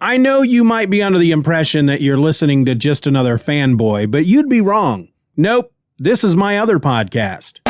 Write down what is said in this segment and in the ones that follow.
I know you might be under the impression that you're listening to Just Another Fanboy, but you'd be wrong. Nope, this is my other podcast.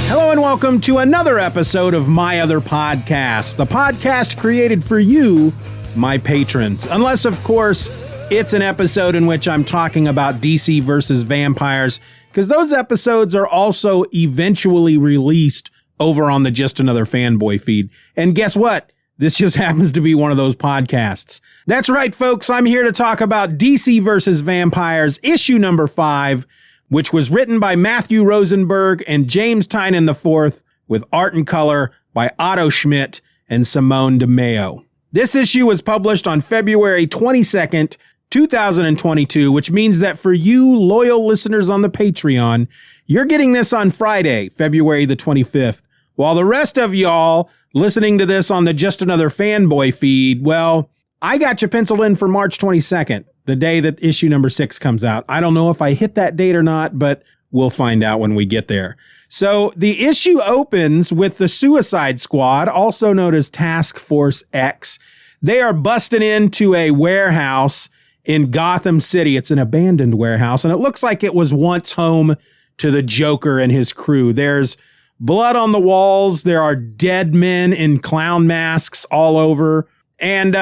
Hello and welcome to another episode of My Other Podcast, the podcast created for you, my patrons. Unless, of course, it's an episode in which I'm talking about DC versus vampires, because those episodes are also eventually released over on the Just Another Fanboy feed. And guess what? This just happens to be one of those podcasts. That's right, folks. I'm here to talk about DC versus Vampires, issue number 5, which was written by Matthew Rosenberg and James Tynion IV, with art and color by Otto Schmidt and Simone Di Meo. This issue was published on February 22nd, 2022, which means that for you loyal listeners on the Patreon, you're getting this on Friday, February the 25th, while the rest of y'all listening to this on the Just Another Fanboy feed, well, I got you penciled in for March 22nd, the day that issue number 6 comes out. I don't know if I hit that date or not, but we'll find out when we get there. So the issue opens with the Suicide Squad, also known as Task Force X. They are busting into a warehouse in Gotham City. It's an abandoned warehouse, and it looks like it was once home to the Joker and his crew. There's blood on the walls. There are dead men in clown masks all over. And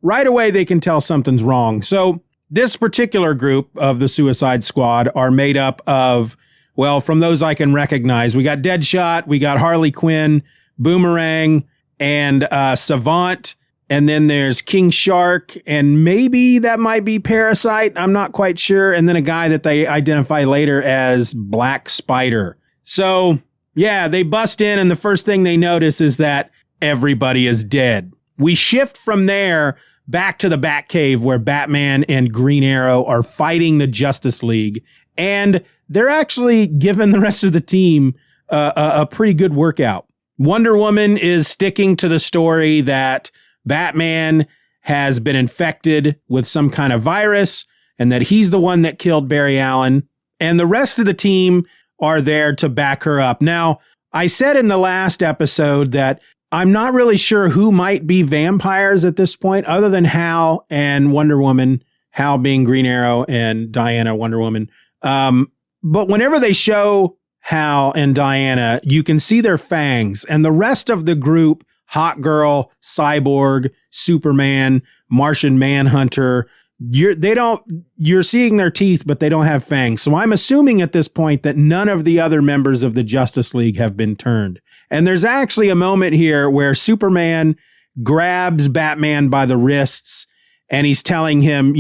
right away, they can tell something's wrong. So this particular group of the Suicide Squad are made up of, well, from those I can recognize, we got Deadshot, we got Harley Quinn, Boomerang, and Savant. And then there's King Shark, and maybe that might be Parasite. I'm not quite sure. And then a guy that they identify later as Black Spider. So, yeah, they bust in, and the first thing they notice is that everybody is dead. We shift from there back to the Batcave, where Batman and Green Arrow are fighting the Justice League. And they're actually giving the rest of the team a pretty good workout. Wonder Woman is sticking to the story that Batman has been infected with some kind of virus and that he's the one that killed Barry Allen. And the rest of the team are there to back her up. Now, I said in the last episode that I'm not really sure who might be vampires at this point other than Hal and Wonder Woman, Hal being Green Arrow and Diana Wonder Woman. But whenever they show Hal and Diana, you can see their fangs, and the rest of the group, Hot Girl, Cyborg, Superman, Martian Manhunter, you're seeing their teeth, but they don't have fangs. So I'm assuming at this point that none of the other members of the Justice League have been turned. And there's actually a moment here where Superman grabs Batman by the wrists and he's telling him,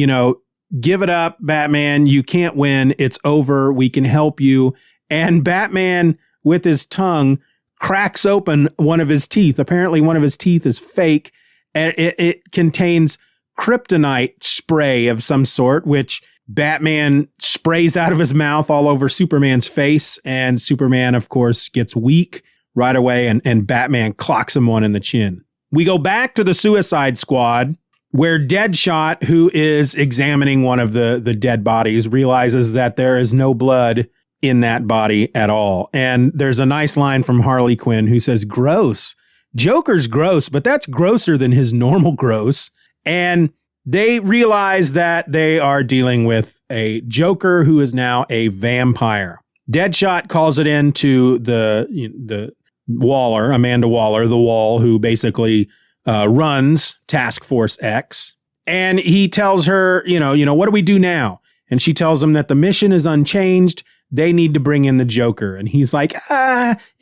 give it up, Batman. You can't win. It's over. We can help you. And Batman, with his tongue, cracks open one of his teeth. Apparently one of his teeth is fake, and it contains kryptonite spray of some sort, which Batman sprays out of his mouth all over Superman's face. And Superman, of course, gets weak right away, and Batman clocks him one in the chin. We go back to the Suicide Squad, where Deadshot, who is examining one of the dead bodies, realizes that there is no blood in that body at all. And there's a nice line from Harley Quinn who says, gross. Joker's gross, but that's grosser than his normal gross. And they realize that they are dealing with a Joker who is now a vampire. Deadshot calls it in to the Waller, Amanda Waller, the Wall, who basically runs Task Force X. And he tells her, what do we do now? And she tells him that the mission is unchanged. They need to bring in the Joker. And he's like,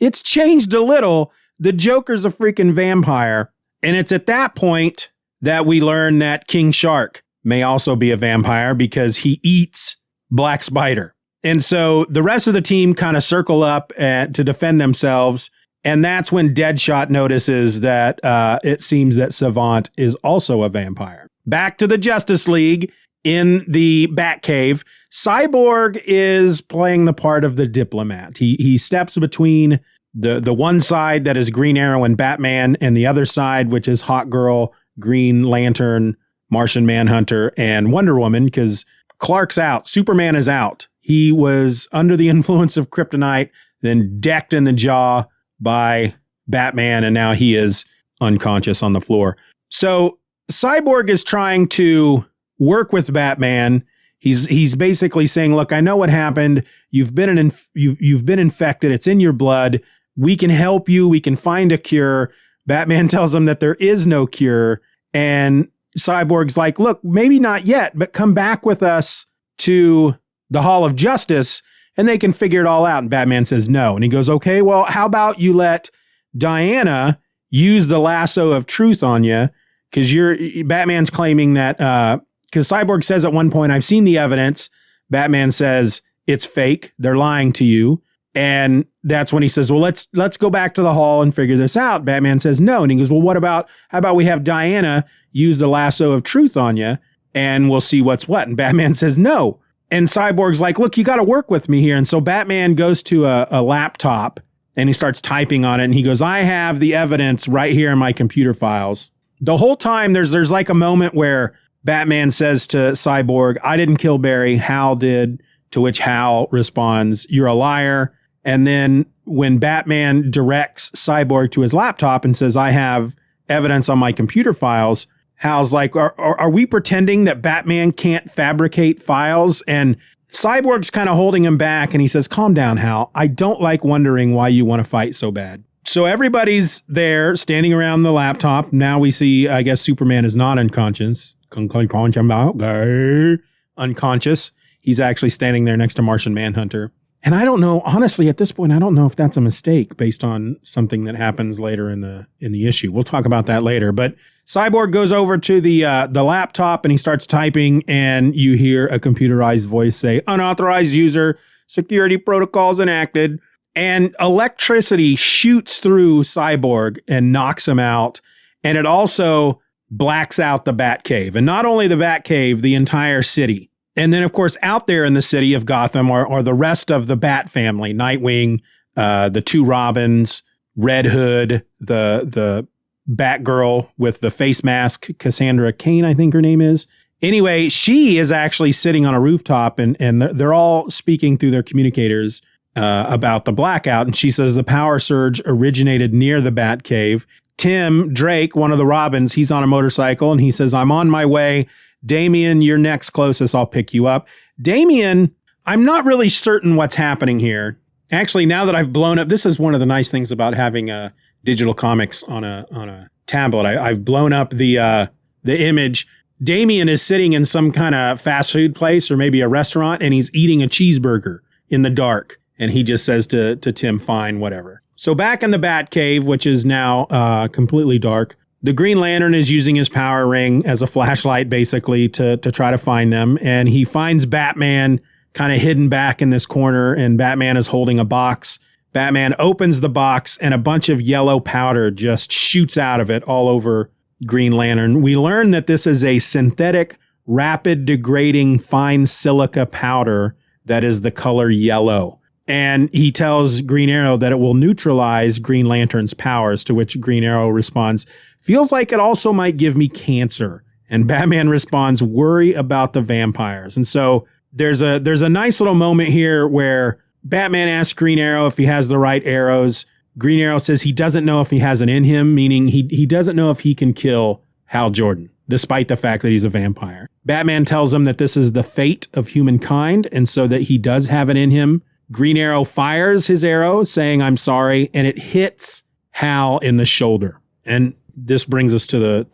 it's changed a little. The Joker's a freaking vampire. And it's at that point that we learn that King Shark may also be a vampire because he eats Black Spider. And so the rest of the team kind of circle up to defend themselves. And that's when Deadshot notices that it seems that Savant is also a vampire. Back to the Justice League in the Batcave. Cyborg is playing the part of the diplomat. He steps between the one side that is Green Arrow and Batman and the other side, which is Hot Girl, Green Lantern, Martian Manhunter, and Wonder Woman, because Clark's out. Superman is out. He was under the influence of kryptonite. then decked in the jaw by Batman, and now he is unconscious on the floor. So Cyborg is trying to work with Batman. He's basically saying, look, I know what happened. You've been infected. It's in your blood. We can help you. We can find a cure. Batman tells him that there is no cure. And Cyborg's like, look, maybe not yet, but come back with us to the Hall of Justice and they can figure it all out. And Batman says no. And he goes, okay, well, how about you let Diana use the lasso of truth on you? Because Batman's claiming that, because Cyborg says at one point, I've seen the evidence. Batman says it's fake. They're lying to you. And that's when he says, well, let's go back to the hall and figure this out. Batman says no. And he goes, well, how about we have Diana use the lasso of truth on you and we'll see what's what. And Batman says no. And Cyborg's like, look, you got to work with me here. And so Batman goes to a laptop and he starts typing on it. And he goes, I have the evidence right here in my computer files. The whole time there's like a moment where Batman says to Cyborg, I didn't kill Barry. Hal did. To which Hal responds, you're a liar. And then when Batman directs Cyborg to his laptop and says, I have evidence on my computer files, Hal's like, are we pretending that Batman can't fabricate files? And Cyborg's kind of holding him back. And he says, calm down, Hal. I don't like wondering why you want to fight so bad. So everybody's there standing around the laptop. Now we see, I guess Superman is not unconscious. Unconscious. He's actually standing there next to Martian Manhunter. And I don't know, honestly, at this point, I don't know if that's a mistake based on something that happens later in the issue. We'll talk about that later. But Cyborg goes over to the laptop and he starts typing, and you hear a computerized voice say, unauthorized user, security protocols enacted. And electricity shoots through Cyborg and knocks him out. And it also blacks out the Batcave. And not only the Batcave, the entire city. And then, of course, out there in the city of Gotham are the rest of the Bat family, Nightwing, the two Robins, Red Hood, the Batgirl with the face mask, Cassandra Cain, I think her name is. Anyway, she is actually sitting on a rooftop and they're all speaking through their communicators about the blackout. And she says the power surge originated near the Batcave. Tim Drake, one of the Robins, he's on a motorcycle and he says, I'm on my way. Damian, you're next closest. I'll pick you up. Damian, I'm not really certain what's happening here. Actually, now that I've blown up, this is one of the nice things about having digital comics on a tablet. I've blown up the image. Damian is sitting in some kind of fast food place or maybe a restaurant, and he's eating a cheeseburger in the dark. And he just says to Tim, fine, whatever. So back in the Batcave, which is now completely dark, the Green Lantern is using his power ring as a flashlight, basically, to try to find them. And he finds Batman kind of hidden back in this corner, and Batman is holding a box. Batman opens the box, and a bunch of yellow powder just shoots out of it all over Green Lantern. We learn that this is a synthetic, rapid degrading, fine silica powder that is the color yellow. And he tells Green Arrow that it will neutralize Green Lantern's powers, to which Green Arrow responds, feels like it also might give me cancer. And Batman responds, worry about the vampires. And so there's a nice little moment here where Batman asks Green Arrow if he has the right arrows. Green Arrow says he doesn't know if he has it in him, meaning he doesn't know if he can kill Hal Jordan, despite the fact that he's a vampire. Batman tells him that this is the fate of humankind, and so that he does have it in him. Green Arrow fires his arrow, saying, I'm sorry, and it hits Hal in the shoulder. And this brings us to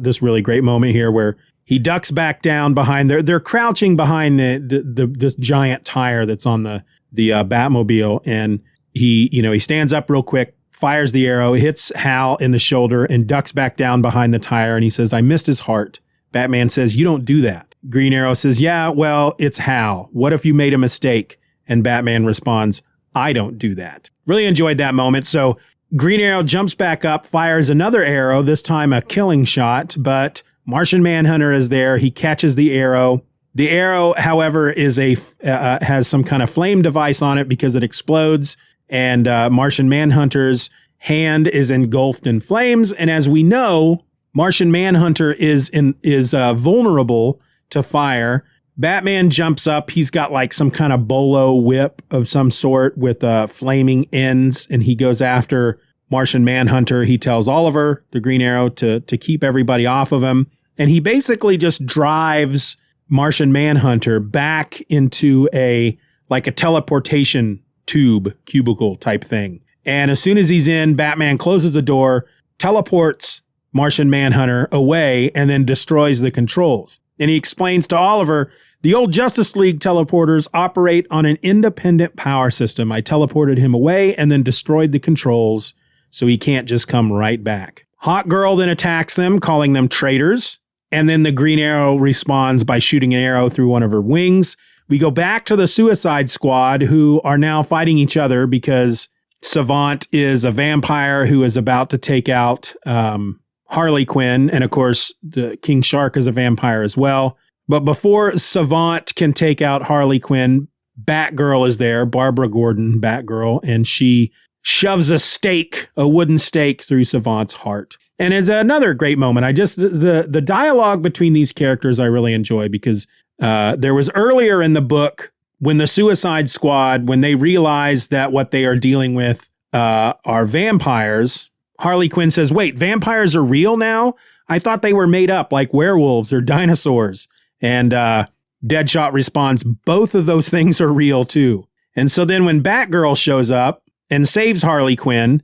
this really great moment here where he ducks back down behind they're crouching behind this giant tire that's on the Batmobile, and he stands up real quick, fires the arrow, hits Hal in the shoulder, and ducks back down behind the tire, and he says, I missed his heart. Batman says, you don't do that. Green Arrow says, yeah, well, it's Hal. What if you made a mistake? And Batman responds, I don't do that. Really enjoyed that moment. So Green Arrow jumps back up, fires another arrow, this time a killing shot, but Martian Manhunter is there. He catches the arrow. The arrow, however, is has some kind of flame device on it because it explodes, and Martian Manhunter's hand is engulfed in flames. And as we know, Martian Manhunter is vulnerable to fire Batman jumps up. He's got like some kind of bolo whip of some sort with flaming ends, and he goes after Martian Manhunter. He tells Oliver, the Green Arrow, to keep everybody off of him. And he basically just drives Martian Manhunter back into a teleportation tube, cubicle type thing. And as soon as he's in, Batman closes the door, teleports Martian Manhunter away, and then destroys the controls. And he explains to Oliver, the old Justice League teleporters operate on an independent power system. I teleported him away and then destroyed the controls, so he can't just come right back. Hawkgirl then attacks them, calling them traitors. And then the Green Arrow responds by shooting an arrow through one of her wings. We go back to the Suicide Squad, who are now fighting each other because Savant is a vampire who is about to take out Harley Quinn. And of course, the King Shark is a vampire as well. But before Savant can take out Harley Quinn, Batgirl is there, Barbara Gordon, Batgirl, and she shoves a wooden stake through Savant's heart. And it's another great moment. The dialogue between these characters I really enjoy because there was earlier in the book when the Suicide Squad, when they realize that what they are dealing with are vampires, Harley Quinn says, wait, vampires are real now? I thought they were made up like werewolves or dinosaurs. And Deadshot responds, both of those things are real too. And so then when Batgirl shows up and saves Harley Quinn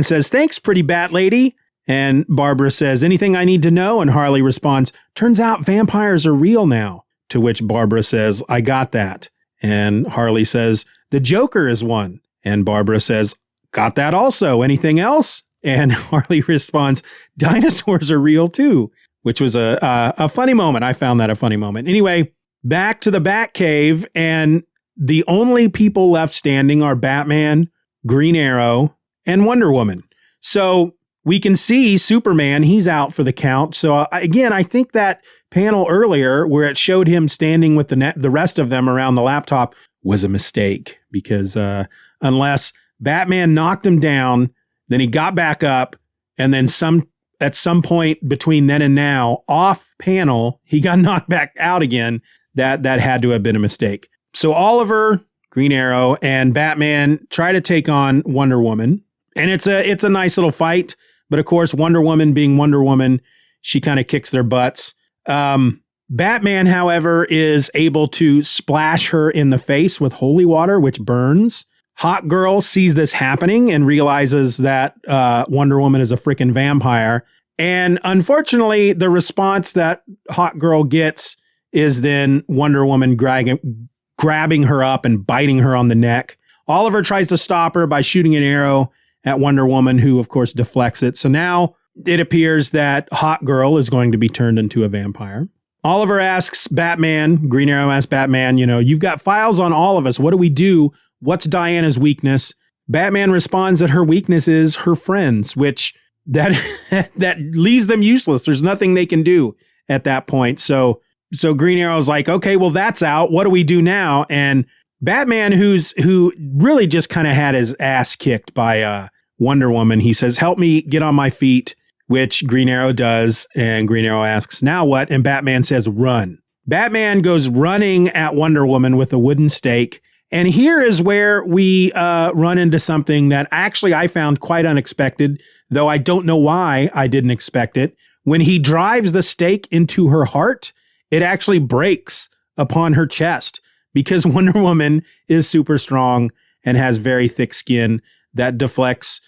says, thanks, pretty bat lady. And Barbara says, anything I need to know? And Harley responds, turns out vampires are real now. To which Barbara says, I got that. And Harley says, the Joker is one. And Barbara says, got that also. Anything else? And Harley responds, dinosaurs are real too. Which was a funny moment. I found that a funny moment. Anyway, back to the Batcave, and the only people left standing are Batman, Green Arrow, and Wonder Woman. So we can see Superman, he's out for the count. So again, I think that panel earlier where it showed him standing with the rest of them around the laptop was a mistake because unless Batman knocked him down, then he got back up, and then at some point between then and now, off panel, he got knocked back out again. That had to have been a mistake. So Oliver, Green Arrow, and Batman try to take on Wonder Woman. And it's a nice little fight. But of course, Wonder Woman being Wonder Woman, she kind of kicks their butts. Batman, however, is able to splash her in the face with holy water, which burns. Hawkgirl sees this happening and realizes that Wonder Woman is a freaking vampire. And unfortunately, the response that Hawkgirl gets is then Wonder Woman grabbing her up and biting her on the neck. Oliver tries to stop her by shooting an arrow at Wonder Woman, who, of course, deflects it. So now it appears that Hawkgirl is going to be turned into a vampire. Oliver asks Batman, Green Arrow asks Batman, you've got files on all of us. What do we do? What's Diana's weakness? Batman responds that her weakness is her friends, which that leaves them useless. There's nothing they can do at that point. So Green Arrow's like, okay, well, that's out. What do we do now? And Batman, who really just kind of had his ass kicked by Wonder Woman, he says, help me get on my feet, which Green Arrow does. And Green Arrow asks, now what? And Batman says, run. Batman goes running at Wonder Woman with a wooden stake. And here is where we run into something that actually I found quite unexpected, though I don't know why I didn't expect it. When he drives the stake into her heart, it actually breaks upon her chest because Wonder Woman is super strong and has very thick skin that deflects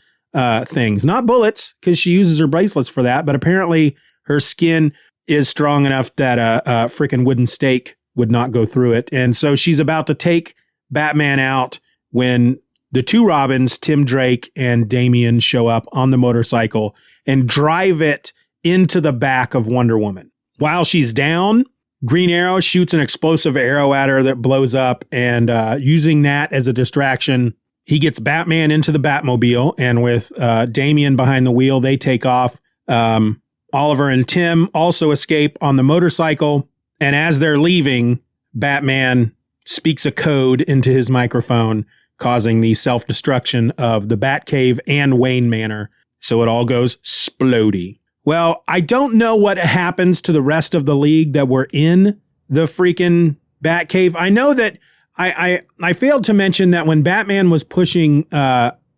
things. Not bullets, because she uses her bracelets for that, but apparently her skin is strong enough that a freaking wooden stake would not go through it. And so she's about to take Batman out when the two Robins, Tim Drake and Damian, show up on the motorcycle and drive it into the back of Wonder Woman. While she's down, Green Arrow shoots an explosive arrow at her that blows up, and using that as a distraction, he gets Batman into the Batmobile, and with Damian behind the wheel, they take off. Oliver and Tim also escape on the motorcycle, and as they're leaving, Batman speaks a code into his microphone, causing the self-destruction of the Batcave and Wayne Manor. So it all goes splody. Well, I don't know what happens to the rest of the league that were in the freaking Batcave. I know that I failed to mention that when Batman was pushing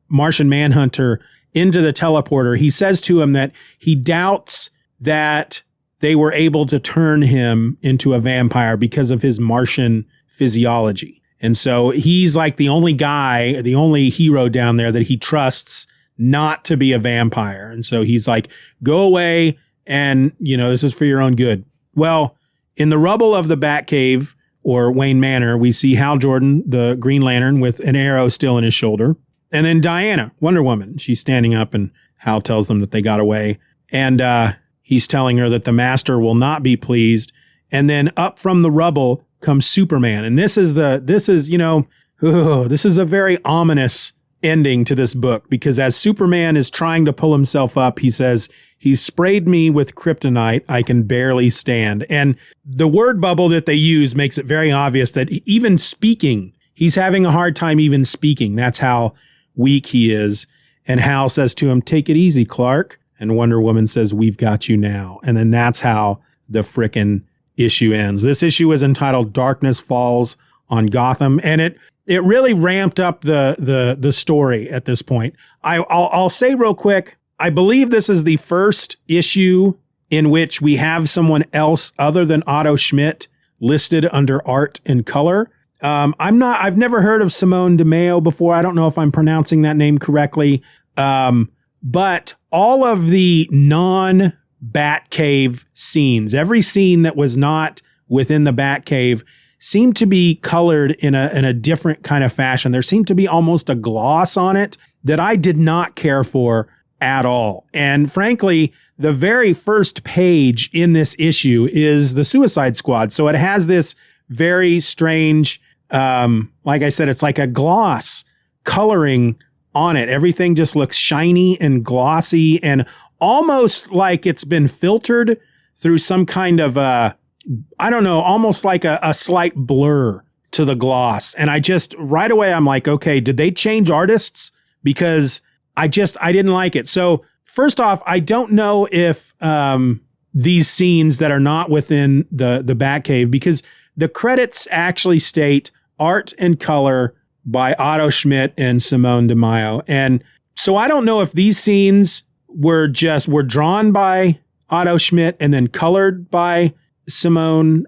Martian Manhunter into the teleporter, he says to him that he doubts that they were able to turn him into a vampire because of his Martian physiology. And so he's like the only guy, the only hero down there that he trusts not to be a vampire. And so he's like, go away, and, this is for your own good. Well, in the rubble of the Batcave, or Wayne Manor, we see Hal Jordan, the Green Lantern, with an arrow still in his shoulder. And then Diana, Wonder Woman, she's standing up, and Hal tells them that they got away. And he's telling her that the master will not be pleased. And then up from the rubble comes Superman. And this is a very ominous ending to this book, because as Superman is trying to pull himself up, he says, "He sprayed me with kryptonite. I can barely stand." And the word bubble that they use makes it very obvious that even speaking, he's having a hard time even speaking. That's how weak he is. And Hal says to him, "Take it easy, Clark." And Wonder Woman says, "We've got you now." And then that's how the frickin' issue ends. This issue is entitled "Darkness Falls on Gotham," and it really ramped up the story at this point. I'll say real quick, I believe this is the first issue in which we have someone else other than Otto Schmidt listed under art and color. I've never heard of Simone Di Meo before. I don't know if I'm pronouncing that name correctly. But all of the non-Batcave scenes, every scene that was not within the Batcave, seemed to be colored in a different kind of fashion. There seemed to be almost a gloss on it that I did not care for at all. And frankly, the very first page in this issue is the Suicide Squad. So it has this very strange, like I said, it's like a gloss coloring on it. Everything just looks shiny and glossy and almost like it's been filtered through some kind of almost like a slight blur to the gloss. And I just, right away, I'm like, okay, did they change artists? Because I didn't like it. So first off, I don't know if these scenes that are not within the Batcave, because the credits actually state art and color by Otto Schmidt and Simone Di Meo. And so I don't know if these scenes were drawn by Otto Schmidt and then colored by Simone,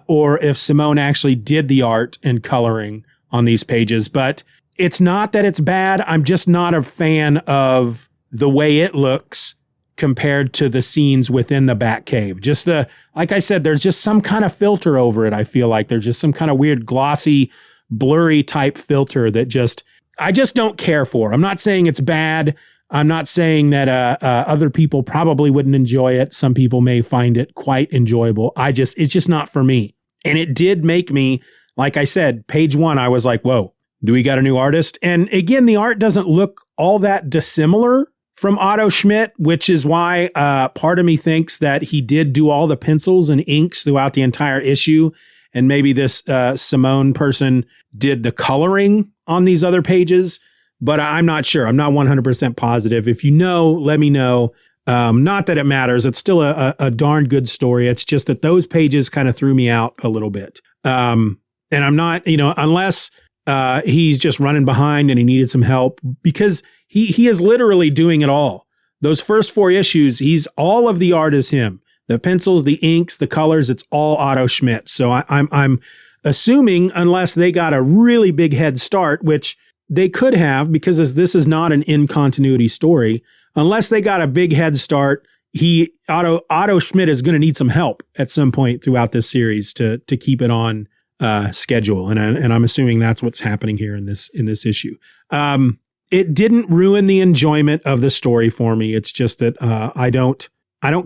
or if Simone actually did the art and coloring on these pages. But it's not that it's bad. I'm just not a fan of the way it looks compared to the scenes within the Batcave. Like I said, there's just some kind of filter over it. I feel like there's just some kind of weird glossy, blurry type filter that I just don't care for. I'm not saying it's bad. I'm not saying that other people probably wouldn't enjoy it. Some people may find it quite enjoyable. It's just not for me. And it did make me, like I said, page 1, I was like, whoa, do we got a new artist? And again, the art doesn't look all that dissimilar from Otto Schmidt, which is why part of me thinks that he did do all the pencils and inks throughout the entire issue. And maybe this Simone person did the coloring on these other pages. But I'm not sure. I'm not 100% positive. If you know, let me know. Not that it matters. It's still a darn good story. It's just that those pages kind of threw me out a little bit. And I'm not, unless he's just running behind and he needed some help, because he is literally doing it all. Those first 4 issues, all of the art is him. The pencils, the inks, the colors, it's all Otto Schmidt. So I'm assuming, unless they got a really big head start, which they could have, because this is not an in-continuity story. Unless they got a big head start, Otto Schmidt is going to need some help at some point throughout this series to keep it on schedule. And I'm assuming that's what's happening here in this issue. It didn't ruin the enjoyment of the story for me. It's just that I don't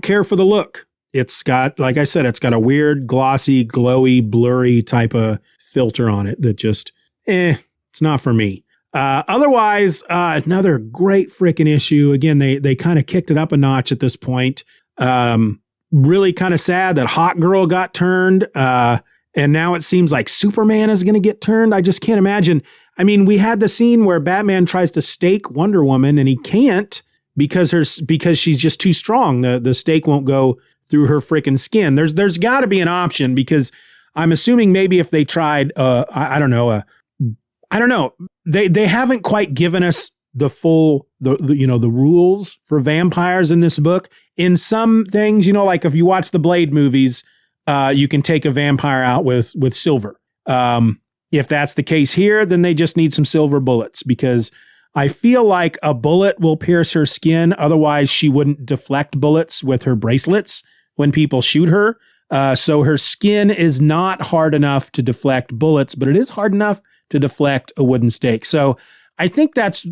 care for the look. It's got, like I said, it's got a weird, glossy, glowy, blurry type of filter on it that just, it's not for me. Otherwise, another great freaking issue. Again, they kind of kicked it up a notch at this point. Really kind of sad that Hawk Girl got turned. And now it seems like Superman is going to get turned. I just can't imagine. I mean, we had the scene where Batman tries to stake Wonder Woman and he can't because she's just too strong. The stake won't go through her freaking skin. There's got to be an option, because I'm assuming maybe if they tried, I don't know. I don't know. They haven't quite given us the full, the rules for vampires in this book. In some things, like if you watch the Blade movies, you can take a vampire out with silver. If that's the case here, then they just need some silver bullets, because I feel like a bullet will pierce her skin. Otherwise, she wouldn't deflect bullets with her bracelets when people shoot her. So her skin is not hard enough to deflect bullets, but it is hard enough to deflect a wooden stake. So I think that's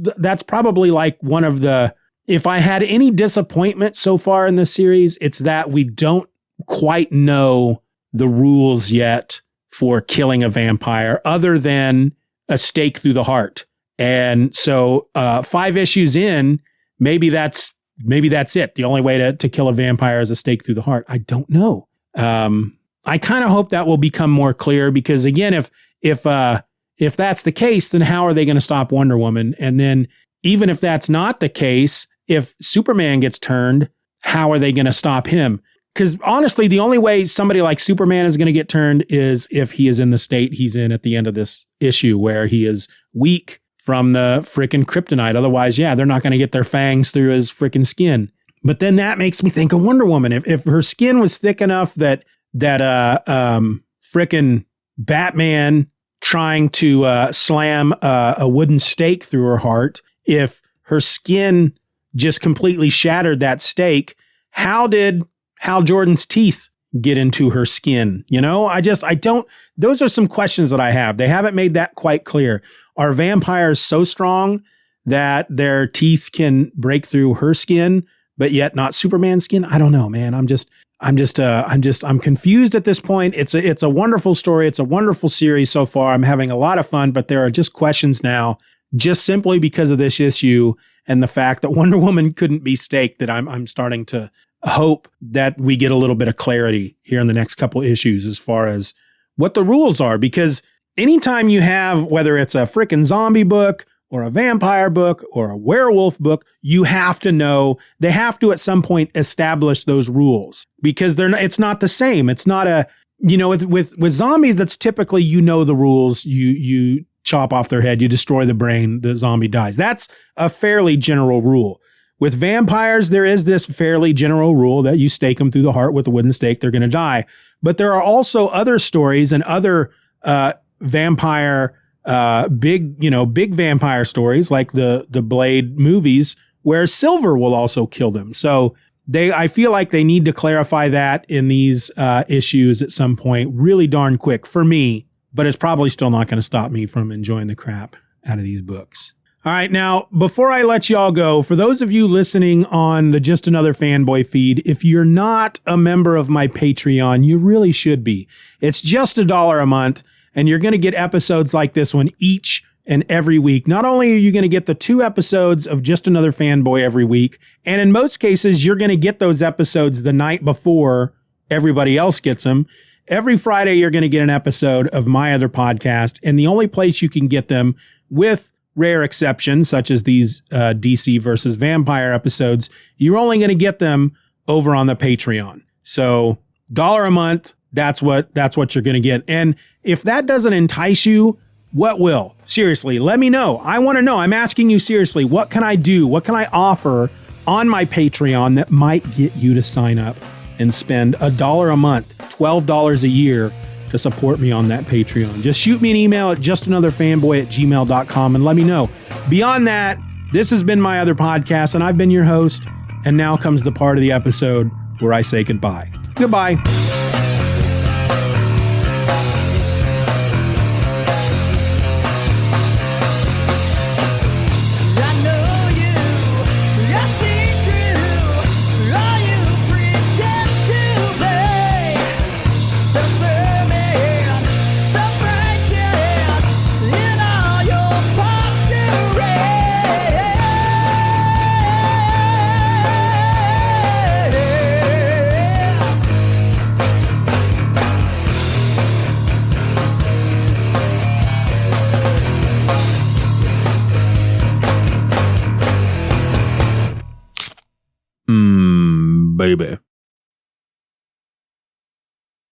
probably like one of the, if I had any disappointment so far in this series, it's that we don't quite know the rules yet for killing a vampire other than a stake through the heart. And so 5 issues in, maybe that's it. The only way to kill a vampire is a stake through the heart. I don't know. I kind of hope that will become more clear, because again, if that's the case, then how are they going to stop Wonder Woman? And then even if that's not the case, if Superman gets turned, how are they going to stop him? Because honestly, the only way somebody like Superman is going to get turned is if he is in the state he's in at the end of this issue, where he is weak from the frickin' kryptonite. Otherwise, yeah, they're not going to get their fangs through his frickin' skin. But then that makes me think of Wonder Woman. If her skin was thick enough that frickin' Batman trying to slam a wooden stake through her heart, if her skin just completely shattered that stake, how did Hal Jordan's teeth get into her skin? Those are some questions that I have. They haven't made that quite clear. Are vampires so strong that their teeth can break through her skin, but yet not Superman's skin? I don't know, man. I'm confused at this point. It's a wonderful story. It's a wonderful series so far. I'm having a lot of fun, but there are just questions now, just simply because of this issue and the fact that Wonder Woman couldn't be staked, that I'm starting to hope that we get a little bit of clarity here in the next couple issues as far as what the rules are. Because anytime you have, whether it's a frickin' zombie book or a vampire book or a werewolf book, you have to know, they have to at some point establish those rules, because it's not the same. It's not with zombies, that's typically, the rules, you chop off their head, you destroy the brain, the zombie dies. That's a fairly general rule. With vampires, there is this fairly general rule that you stake them through the heart with a wooden stake, they're going to die. But there are also other stories and other vampire, big vampire stories, like the Blade movies, where silver will also kill them. So I feel like they need to clarify that in these issues at some point, really darn quick for me, but it's probably still not going to stop me from enjoying the crap out of these books. All right, now, before I let y'all go, for those of you listening on the Just Another Fanboy feed, if you're not a member of my Patreon, you really should be. It's just $1 a month, and you're going to get episodes like this one each and every week. Not only are you going to get the 2 episodes of Just Another Fanboy every week, and in most cases, you're going to get those episodes the night before everybody else gets them. Every Friday, you're going to get an episode of my other podcast, and the only place you can get them, with rare exceptions, such as these DC versus vampire episodes, you're only going to get them over on the Patreon. So $1 a month, that's what you're going to get. And if that doesn't entice you, what will? Seriously, let me know. I want to know. I'm asking you seriously, what can I do? What can I offer on my Patreon that might get you to sign up and spend $1 a month, $12 a year to support me on that Patreon? Just shoot me an email at justanotherfanboy@gmail.com and let me know. Beyond that, this has been my other podcast, and I've been your host. And now comes the part of the episode where I say goodbye. Goodbye. Baby.